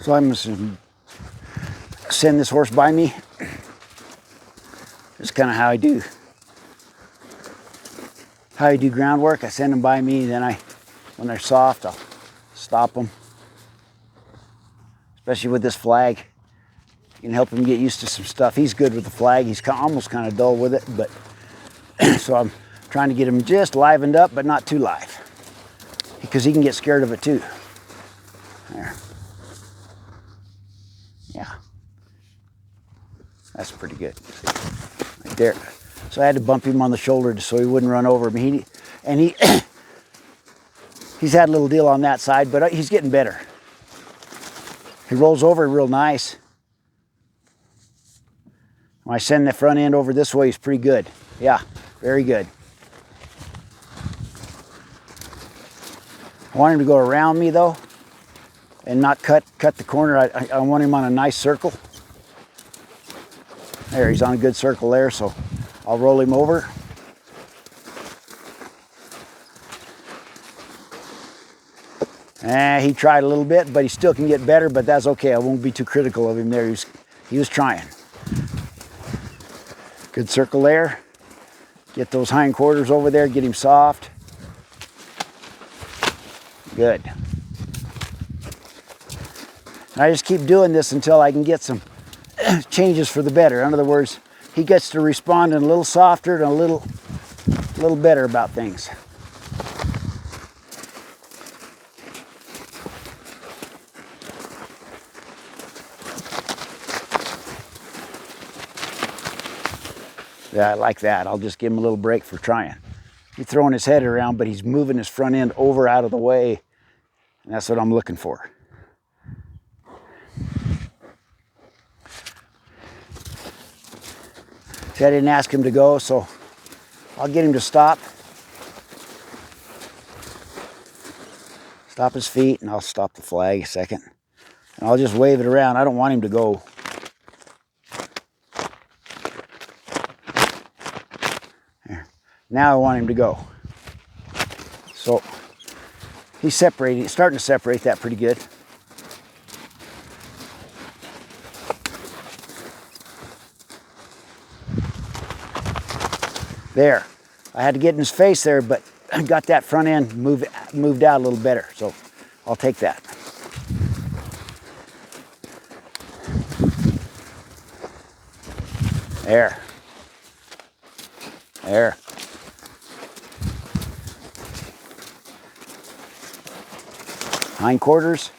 So I'm just gonna send this horse by me. That's kind of how I do groundwork. I send them by me, then when they're soft, I'll stop them. Especially with this flag, you can help him get used to some stuff. He's good with the flag. He's almost kind of dull with it, but so I'm trying to get him just livened up, but not too live, because he can get scared of it too. There. Yeah. That's pretty good. Right there. So I had to bump him on the shoulder so he wouldn't run over me. He's had a little deal on that side, but he's getting better. He rolls over real nice. When I send the front end over this way, he's pretty good. Yeah, very good. I want him to go around me though, and not cut the corner. I want him on a nice circle. There, he's on a good circle there, so I'll roll him over. He tried a little bit, but he still can get better, but that's okay. I won't be too critical of him there. He was trying. Good circle there. Get those hindquarters over there, get him soft. Good. And I just keep doing this until I can get some changes for the better. In other words, he gets to respond a little softer and a little better about things. Yeah, I like that. I'll just give him a little break for trying. He's throwing his head around, but he's moving his front end over out of the way. And that's what I'm looking for. See, I didn't ask him to go, so I'll get him to stop. Stop his feet, and I'll stop the flag a second. And I'll just wave it around. I don't want him to go. Now I want him to go. So he's separating, starting to separate that pretty good. There. I had to get in his face there, but I got that front end moved out a little better. So I'll take that. There. There. Hindquarters,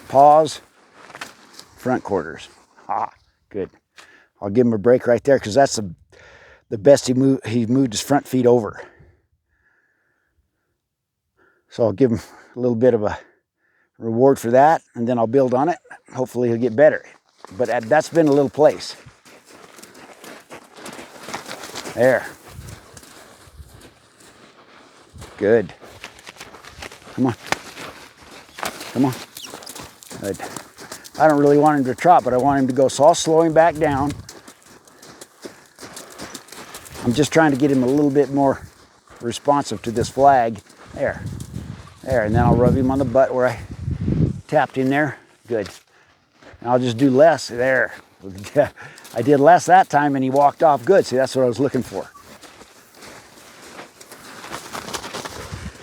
paws, front quarters. Ah, good. I'll give him a break right there because that's the best he moved his front feet over. So I'll give him a little bit of a reward for that, and then I'll build on it. Hopefully he'll get better. But that's been a little place. There. Good. Come on. Come on. Good. I don't really want him to trot, but I want him to go. So I'll slow him back down. I'm just trying to get him a little bit more responsive to this flag. There. There. And then I'll rub him on the butt where I tapped him there. Good. And I'll just do less. There. I did less that time and he walked off good. See, that's what I was looking for.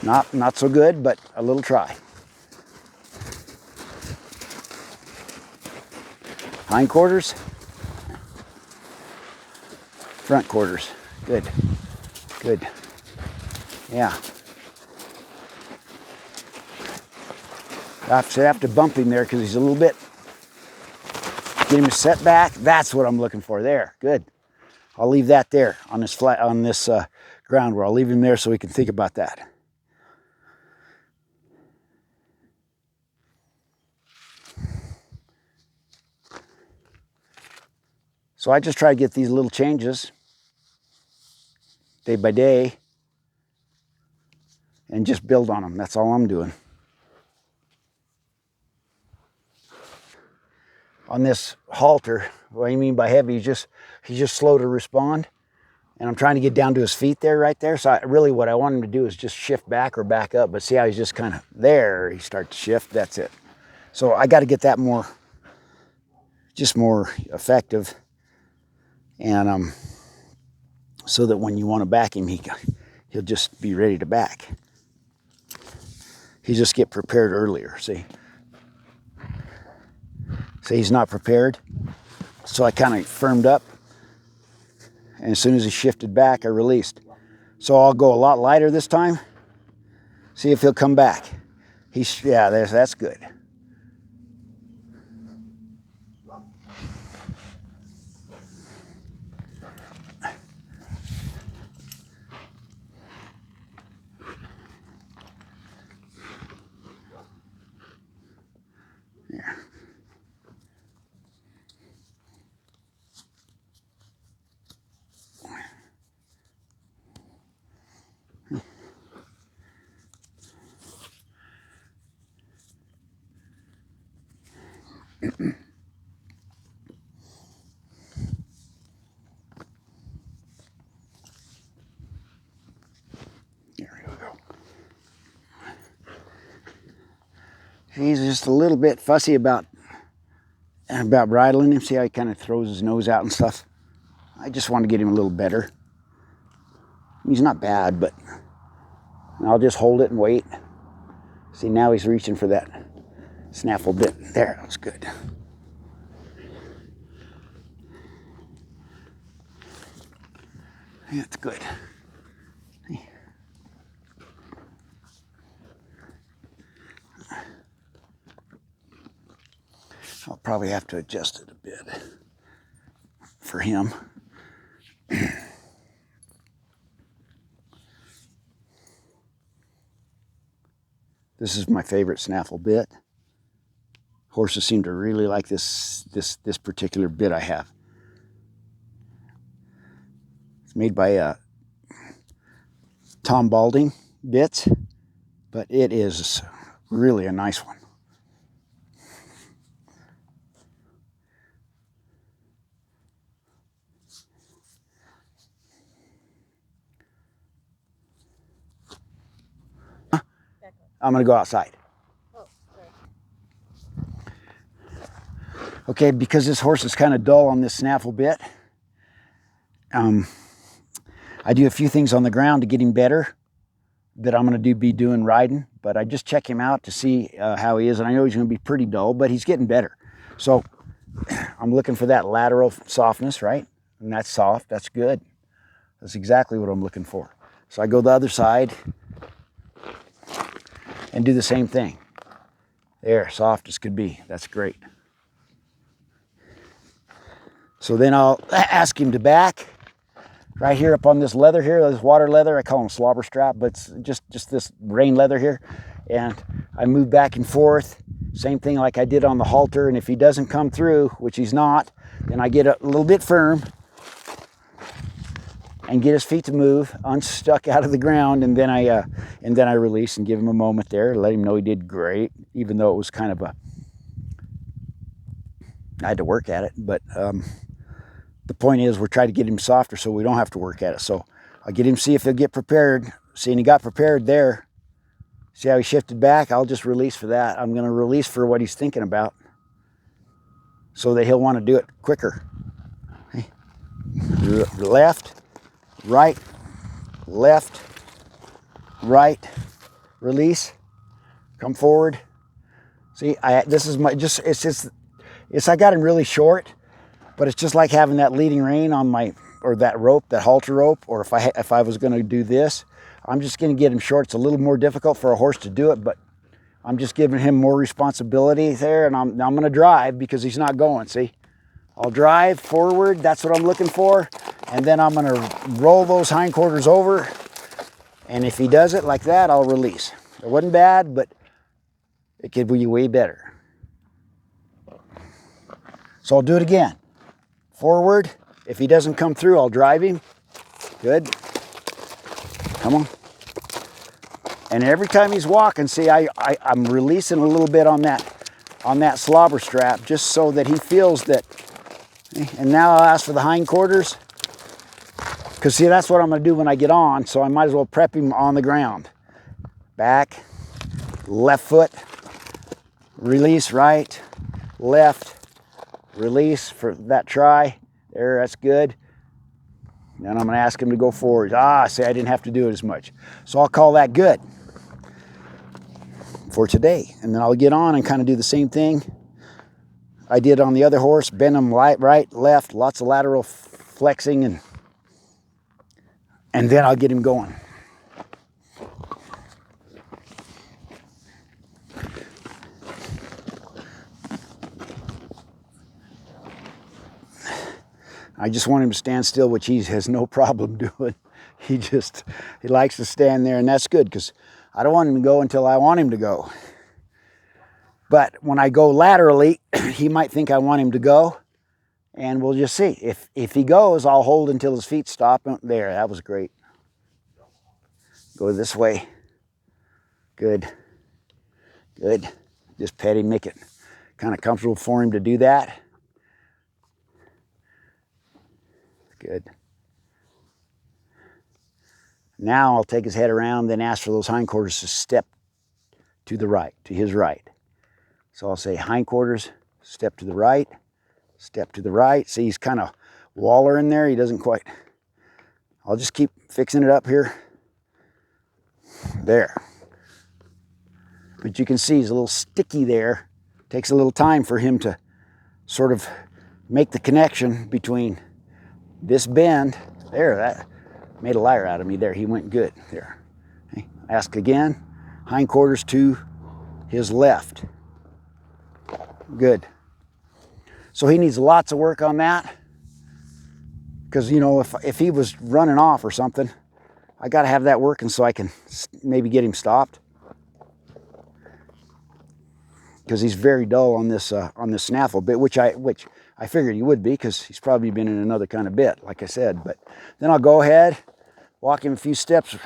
Not so good, but a little try. Hindquarters, front quarters. Good, good. Yeah. I have to bump him there because he's a little bit. Get him a setback. That's what I'm looking for. There, good. I'll leave that there on this ground where I'll leave him there so we can think about that. So I just try to get these little changes day by day and just build on them. That's all I'm doing. On this halter, what I mean by heavy, he's just slow to respond. And I'm trying to get down to his feet there, right there. So really what I want him to do is just shift back or back up. But see how he's just kind of there. He starts to shift. That's it. So I got to get that more, just more effective. And so that when you want to back him, he'll just be ready to back. He just get prepared earlier, see? See, he's not prepared. So I kind of firmed up. And as soon as he shifted back, I released. So I'll go a lot lighter this time. See if he'll come back. Yeah, that's good. Yeah. There we go. He's just a little bit fussy about bridling him. See how he kind of throws his nose out and stuff? I just want to get him a little better. He's not bad, but I'll just hold it and wait. See, now he's reaching for that snaffle bit. There, that's good. That's good. I'll probably have to adjust it a bit for him. This is my favorite snaffle bit. Horses seem to really like this particular bit I have. It's made by Tom Balding bits, but it is really a nice one. I'm going to go outside. Oh, sorry. Okay, because this horse is kind of dull on this snaffle bit, I do a few things on the ground to get him better that I'm going to be doing riding, but I just check him out to see how he is, and I know he's going to be pretty dull, but he's getting better. So I'm looking for that lateral softness, right? And that's soft, that's good. That's exactly what I'm looking for. So I go the other side and do the same thing. There, soft as could be. That's great. So then I'll ask him to back right here up on this leather here, this water leather. I call him slobber strap, but it's just this rein leather here. And I move back and forth. Same thing like I did on the halter. And if he doesn't come through, which he's not, then I get a little bit firm and get his feet to move, unstuck out of the ground, and then I release and give him a moment there, let him know he did great, even though it was kind of I had to work at it. But the point is, we're trying to get him softer so we don't have to work at it. So I'll get him, see if he'll get prepared. See, and he got prepared there. See how he shifted back? I'll just release for that. I'm going to release for what he's thinking about so that he'll want to do it quicker. Okay. Left. Right, left, right, release, come forward. See, this is my, it's I got him really short, but it's just like having that leading rein on my, or that rope, that halter rope, or if I was going to do this, I'm just going to get him short. It's a little more difficult for a horse to do it, but I'm just giving him more responsibility there, and I'm going to drive because he's not going, see? I'll drive forward, that's what I'm looking for, and then I'm going to roll those hindquarters over, and if he does it like that, I'll release. It wasn't bad, but it could be way better. So I'll do it again. Forward, if he doesn't come through, I'll drive him. Good. Come on. And every time he's walking, see, I'm releasing a little bit on that slobber strap just so that he feels that. And now I'll ask for the hindquarters, because see, that's what I'm going to do when I get on, so I might as well prep him on the ground. Back, left foot, Release right, left, release for that try. There, that's good. Then I'm going to ask him to go forward. See, I didn't have to do it as much. So I'll call that good for today. And then I'll get on and kind of do the same thing I did on the other horse. Bend him right, left, lots of lateral flexing, and then I'll get him going. I just want him to stand still, which he has no problem doing. He likes to stand there, and that's good because I don't want him to go until I want him to go. But when I go laterally, he might think I want him to go, and we'll just see. If he goes, I'll hold until his feet stop. There, that was great. Go this way. Good. Good. Just pet him, make it kind of comfortable for him to do that. Good. Now I'll take his head around, then ask for those hindquarters to step to the right, to his right. So I'll say hindquarters, step to the right, step to the right. See, he's kind of wallering there. He doesn't quite. I'll just keep fixing it up here. There. But you can see he's a little sticky there. Takes a little time for him to sort of make the connection between this bend. There, that made a liar out of me there. He went good there. Okay. Ask again. Hindquarters to his left. Good. So he needs lots of work on that. Because, you know, if he was running off or something, I got to have that working so I can maybe get him stopped. Because he's very dull on this snaffle bit, which I figured he would be because he's probably been in another kind of bit, like I said. But then I'll go ahead, walk him a few steps.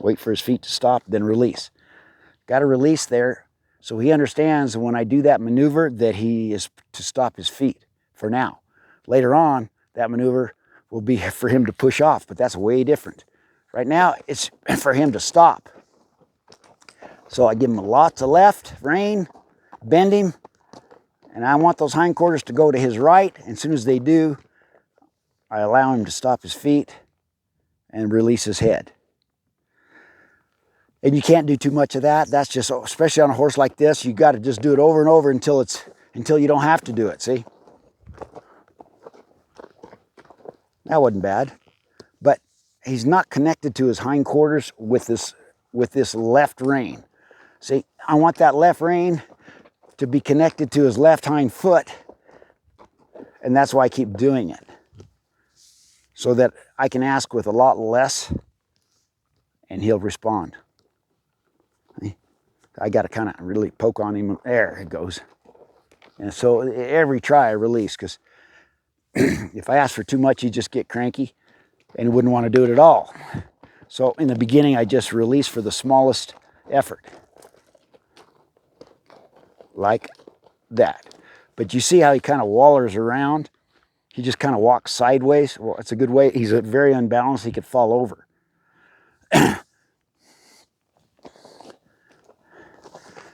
Wait for his feet to stop, then release. Got to release there so he understands when I do that maneuver that he is to stop his feet for now. Later on, that maneuver will be for him to push off, but that's way different. Right now, it's for him to stop. So I give him lots of left rein, bend him, and I want those hindquarters to go to his right. And as soon as they do, I allow him to stop his feet and release his head. And you can't do too much of that. That's just, especially on a horse like this, you got to just do it over and over until you don't have to do it. See? That wasn't bad. But he's not connected to his hindquarters with this left rein. See, I want that left rein to be connected to his left hind foot, and that's why I keep doing it. So that I can ask with a lot less, and he'll respond. I got to kind of really poke on him. There it goes. And so every try I release, because if I ask for too much, he'd just get cranky and he wouldn't want to do it at all. So in the beginning, I just release for the smallest effort. Like that. But you see how he kind of wallers around? He just kind of walks sideways. Well, it's a good way. He's very unbalanced. He could fall over.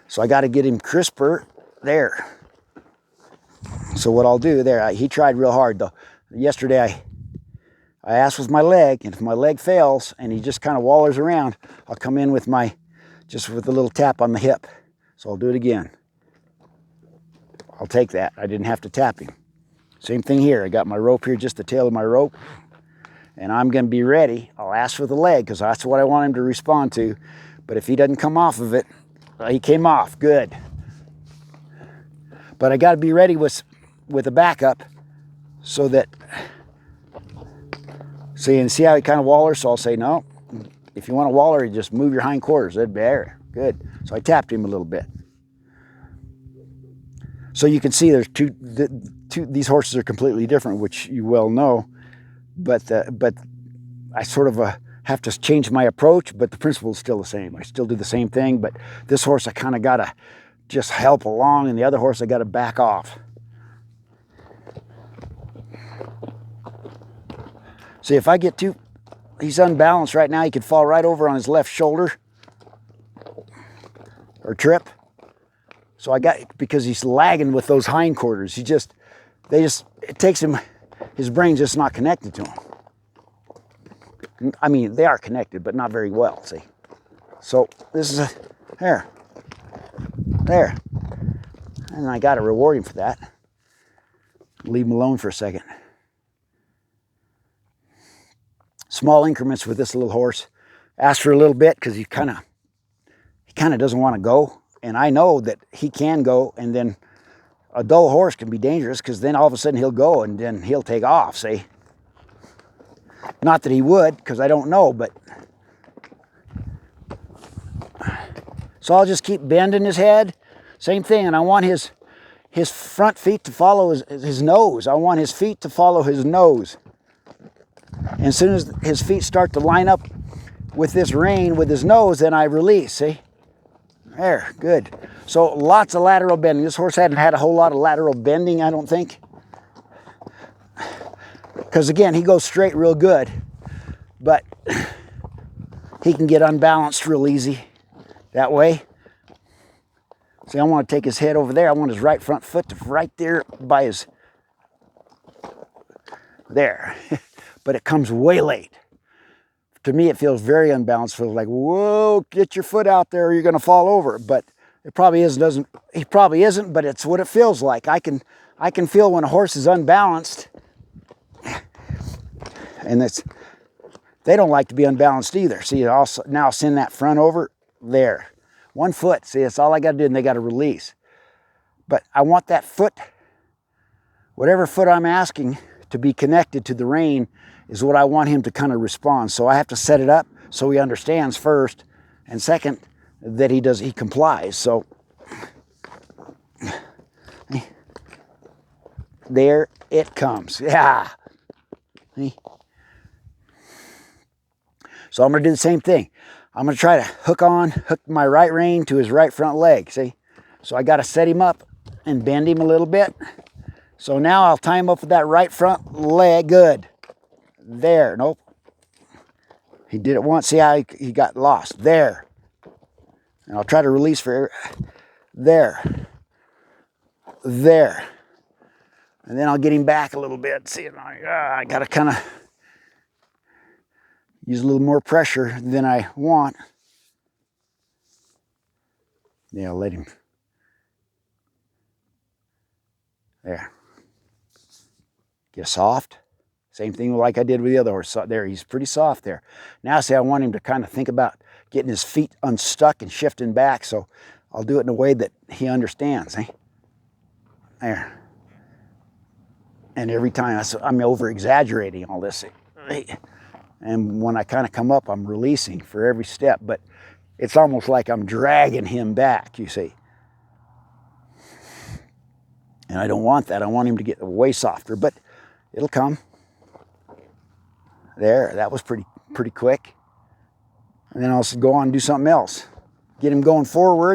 So I got to get him crisper there. So what I'll do there, he tried real hard though. Yesterday I asked with my leg, and if my leg fails and he just kind of wallers around, I'll come in with just with a little tap on the hip. So I'll do it again. I'll take that. I didn't have to tap him. Same thing here. I got my rope here, just the tail of my rope. And I'm going to be ready. I'll ask for the leg because that's what I want him to respond to. But if he doesn't come off of it, he came off. Good. But I got to be ready with a backup so that, see how he kind of wallers? So I'll say, no, if you want to waller, you just move your hindquarters. That'd be there. Good. So I tapped him a little bit. So you can see there's these horses are completely different, which you well know, but I sort of have to change my approach, but the principle is still the same. I still do the same thing, but this horse I kind of got to just help along, and the other horse I got to back off. See, if I get too he's unbalanced right now. He could fall right over on his left shoulder or trip. So I got, because he's lagging with those hindquarters. It takes him, his brain's just not connected to him. I mean, they are connected, but not very well, see. So this is there. And I got to reward him for that. Leave him alone for a second. Small increments with this little horse. Ask for a little bit because he kind of doesn't want to go. And I know that he can go, and then a dull horse can be dangerous because then all of a sudden he'll go and then he'll take off, see. Not that he would, because I don't know, but. So I'll just keep bending his head. Same thing, and I want his front feet to follow his nose. I want his feet to follow his nose. And as soon as his feet start to line up with this rein, with his nose, then I release, see? There, good. So lots of lateral bending. This horse hadn't had a whole lot of lateral bending, I don't think. Because again, he goes straight real good, but he can get unbalanced real easy that way. See, I want to take his head over there. I want his right front foot to right there by his, there. But it comes way late. To me, it feels very unbalanced. It feels like, whoa, get your foot out there or you're going to fall over. But it probably isn't, he probably isn't, but it's what it feels like. I can feel when a horse is unbalanced. And they don't like to be unbalanced either. See, I'll now send that front over there. 1 foot, see, that's all I got to do, and they got to release. But I want that foot, whatever foot I'm asking to be connected to the rein is what I want him to kind of respond. So I have to set it up so he understands first, and second, that he complies. So there it comes. Yeah. So I'm going to do the same thing. I'm going to try to hook my right rein to his right front leg, see? So I got to set him up and bend him a little bit. So now I'll tie him up with that right front leg. Good. There. Nope. He did it once. See how he got lost. There. And I'll try to release for there. There. And then I'll get him back a little bit. See, I got to kind of use a little more pressure than I want. Yeah, I'll let him. There. Get soft. Same thing like I did with the other horse. There, he's pretty soft there. Now, see, I want him to kind of think about getting his feet unstuck and shifting back, so I'll do it in a way that he understands. Eh? There. And every time I'm over-exaggerating all this. And when I kind of come up, I'm releasing for every step, but it's almost like I'm dragging him back, you see. And I don't want that. I want him to get way softer, but it'll come. There, that was pretty quick. And then I'll go on and do something else. Get him going forward.